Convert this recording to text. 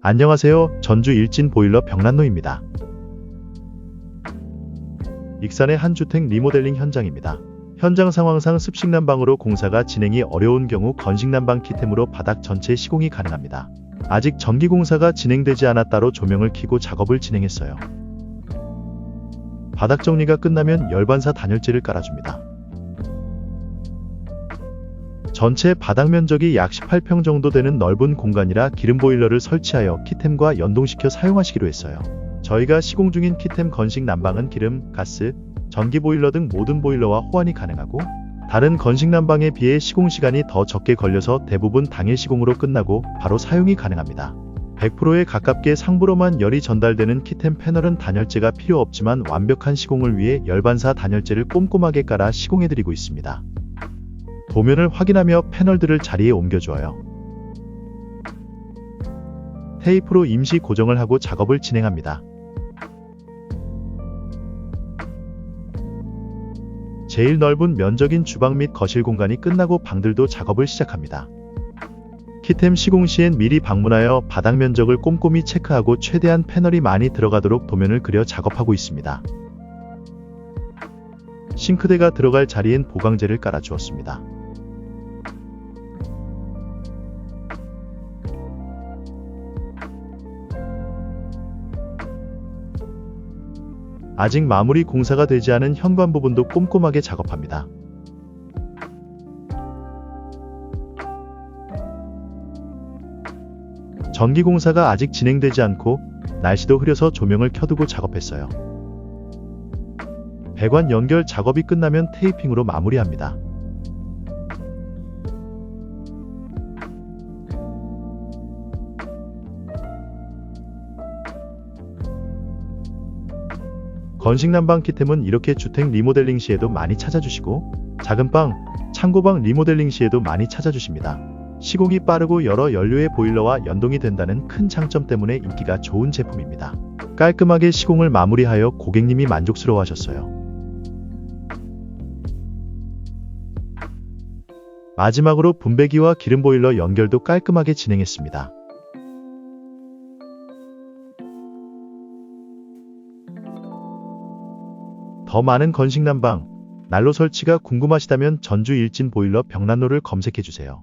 안녕하세요. 전주 일진 보일러 병란로입니다. 익산의 한 주택 리모델링 현장입니다. 현장 상황상 습식난방으로 공사가 진행이 어려운 경우 건식난방 키템으로 바닥 전체 시공이 가능합니다. 아직 전기 공사가 진행되지 않아 따로 조명을 켜고 작업을 진행했어요. 바닥 정리가 끝나면 열반사 단열재를 깔아줍니다. 전체 바닥 면적이 약 18평 정도 되는 넓은 공간이라 기름 보일러를 설치하여 키템과 연동시켜 사용하시기로 했어요. 저희가 시공 중인 키템 건식 난방은 기름, 가스, 전기 보일러 등 모든 보일러와 호환이 가능하고 다른 건식 난방에 비해 시공 시간이 더 적게 걸려서 대부분 당일 시공으로 끝나고 바로 사용이 가능합니다. 100%에 가깝게 상부로만 열이 전달되는 키템 패널은 단열재가 필요 없지만 완벽한 시공을 위해 열반사 단열재를 꼼꼼하게 깔아 시공해드리고 있습니다. 도면을 확인하며 패널들을 자리에 옮겨주어요. 테이프로 임시 고정을 하고 작업을 진행합니다. 제일 넓은 면적인 주방 및 거실 공간이 끝나고 방들도 작업을 시작합니다. 키템 시공 시엔 미리 방문하여 바닥 면적을 꼼꼼히 체크하고 최대한 패널이 많이 들어가도록 도면을 그려 작업하고 있습니다. 싱크대가 들어갈 자리엔 보강재를 깔아주었습니다. 아직 마무리 공사가 되지 않은 현관 부분도 꼼꼼하게 작업합니다. 전기 공사가 아직 진행되지 않고 날씨도 흐려서 조명을 켜두고 작업했어요. 배관 연결 작업이 끝나면 테이핑으로 마무리합니다. 건식 난방 키템은 이렇게 주택 리모델링 시에도 많이 찾아주시고 작은 방, 창고방 리모델링 시에도 많이 찾아주십니다. 시공이 빠르고 여러 연료의 보일러와 연동이 된다는 큰 장점 때문에 인기가 좋은 제품입니다. 깔끔하게 시공을 마무리하여 고객님이 만족스러워하셨어요. 마지막으로 분배기와 기름 보일러 연결도 깔끔하게 진행했습니다. 더 많은 건식 난방, 난로 설치가 궁금하시다면 전주 일진 보일러 병란로를 검색해주세요.